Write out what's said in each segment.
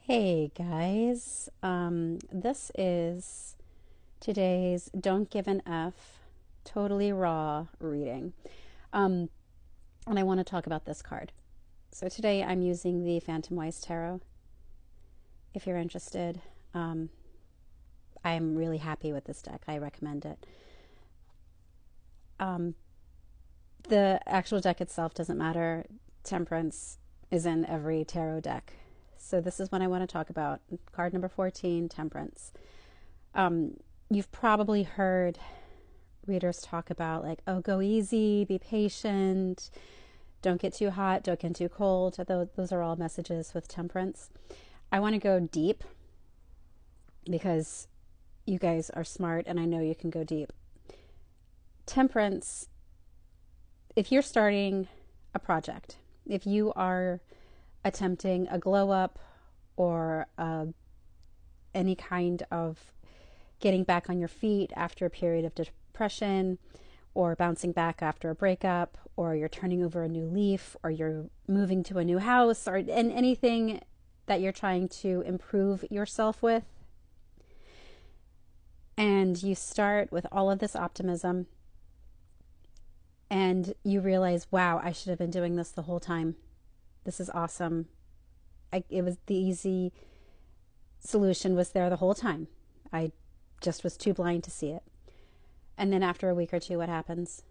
Hey guys, this is today's Don't Give an F, totally raw reading. Um, and I want to talk about this card. So today I'm using the Phantom Wise Tarot. If you're interested, um, I'm really happy with this deck. I recommend it. Um, the actual deck itself doesn't matter. Temperance is in every tarot deck. So this is what I want to talk about. Card number 14, Temperance. You've probably heard readers talk about like, oh, go easy, be patient, don't get too hot, don't get too cold. Those are all messages with Temperance. I want to go deep because you guys are smart and I know you can go deep. Temperance, if you're starting a project, if you are attempting a glow up or any kind of getting back on your feet after a period of depression, or bouncing back after a breakup, or you're turning over a new leaf, or you're moving to a new house, or and anything that you're trying to improve yourself with, and you start with all of this optimism and you realize, wow, I should have been doing this the whole time. This is awesome. It was the easy solution was there the whole time. I just was too blind to see it. And then after a week or two, what happens?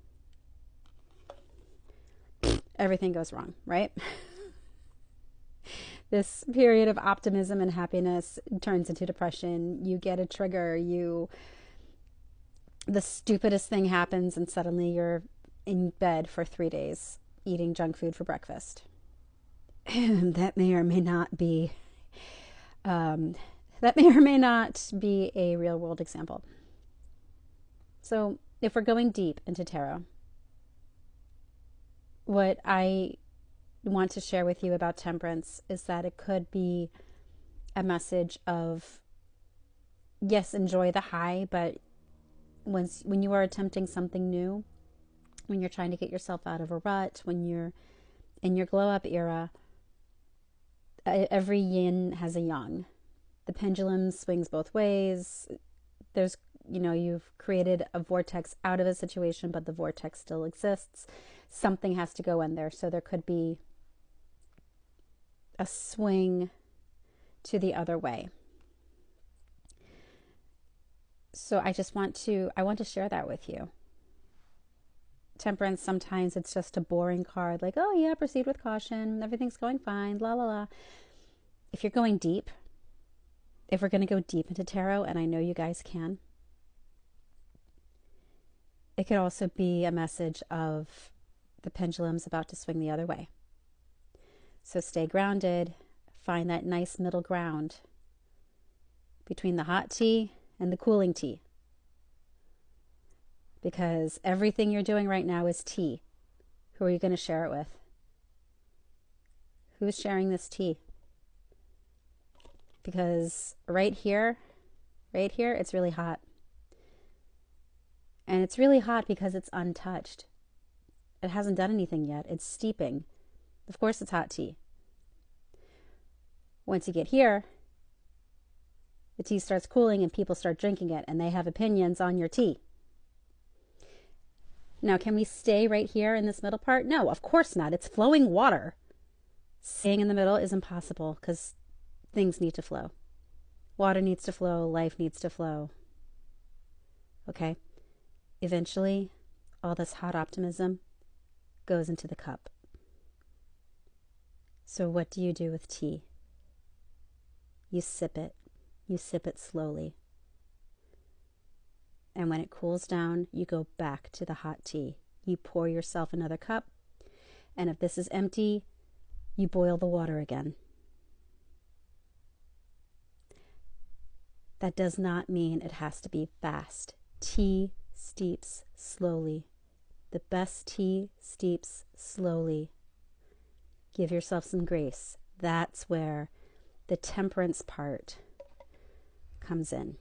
Everything goes wrong, right? This period of optimism and happiness turns into depression. You get a trigger, the stupidest thing happens, and suddenly you're in bed for 3 days eating junk food for breakfast. That may or may not be a real world example. So if we're going deep into tarot, what I want to share with you about Temperance is that it could be a message of, yes, enjoy the high, but when you are attempting something new, when you're trying to get yourself out of a rut, when you're in your glow up era, every yin has a yang. The pendulum swings both ways. There's, you've created a vortex out of a situation, but the vortex still exists. Something has to go in there. So there could be a swing to the other way. So I want to share that with you. Temperance, sometimes it's just a boring card, like, oh yeah, proceed with caution, everything's going fine, la la la. If you're going deep, if we're going to go deep into tarot, and I know you guys can, it could also be a message of the pendulum's about to swing the other way. So stay grounded, find that nice middle ground between the hot tea and the cooling tea. Because everything you're doing right now is tea. Who are you going to share it with? Who's sharing this tea? Because right here, it's really hot. And it's really hot because it's untouched. It hasn't done anything yet. It's steeping. Of course it's hot tea. Once you get here, the tea starts cooling and people start drinking it and they have opinions on your tea. Now, can we stay right here in this middle part? No, of course not. It's flowing water. Staying in the middle is impossible because things need to flow. Water needs to flow. Life needs to flow. Okay? Eventually, all this hot optimism goes into the cup. So what do you do with tea? You sip it. You sip it slowly. And when it cools down, you go back to the hot tea. You pour yourself another cup. And if this is empty, you boil the water again. That does not mean it has to be fast. Tea steeps slowly. The best tea steeps slowly. Give yourself some grace. That's where the temperance part comes in.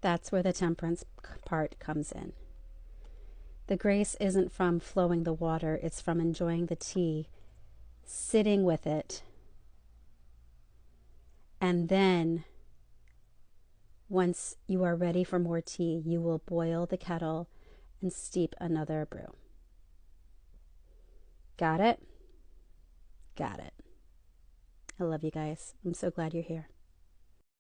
That's where the temperance part comes in. The grace isn't from flowing the water, it's from enjoying the tea, sitting with it, And then once you are ready for more tea, you will boil the kettle and steep another brew. Got it? Got it. I love you guys. I'm so glad you're here.